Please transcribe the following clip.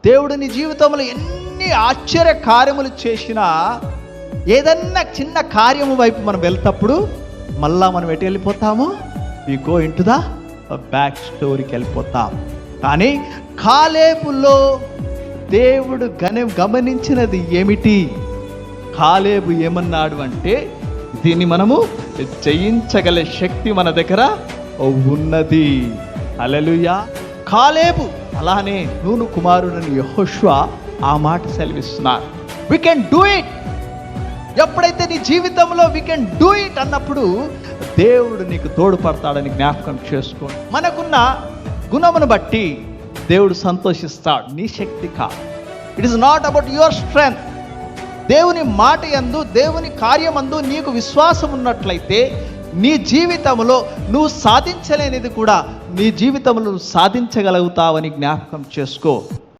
దేవుడు నీ జీవితంలో ఎన్ని ఆశ్చర్య కార్యములు చేసినా ఏదన్నా చిన్న కార్యము వైపు మనం వెళ్తప్పుడు మళ్ళా మనం ఎటు వెళ్ళిపోతాము? We go into the back స్టోరీకి వెళ్ళిపోతాం. కానీ కాలేబులో దేవుడు గమనించినది ఏమిటి? కాలేబు ఏమన్నాడు అంటే, దీన్ని మనము జయించగల శక్తి మన దగ్గర ఉన్నది. హల్లెలూయా. కాలేబు అలానే నూను కుమారుడని యెహోషువ ఆ మాట సెలవిస్తున్నారు. We can do it. ఎప్పుడైతే నీ జీవితంలో వి కెన్ డూ ఇట్ అన్నప్పుడు దేవుడు నీకు తోడ్పడతాడని జ్ఞాపకం చేసుకోండి. మనకున్న గుణమును బట్టి దేవుడు సంతోషిస్తాడు, నీ శక్తి కాదు. It is not about your strength. దేవుని మాట యందు, దేవుని కార్యమందు నీకు విశ్వాసం ఉన్నట్లయితే నీ జీవితంలో నువ్వు సాధించలేనిది కూడా నీ జీవితంలో నువ్వు సాధించగలుగుతావని జ్ఞాపకం చేసుకో.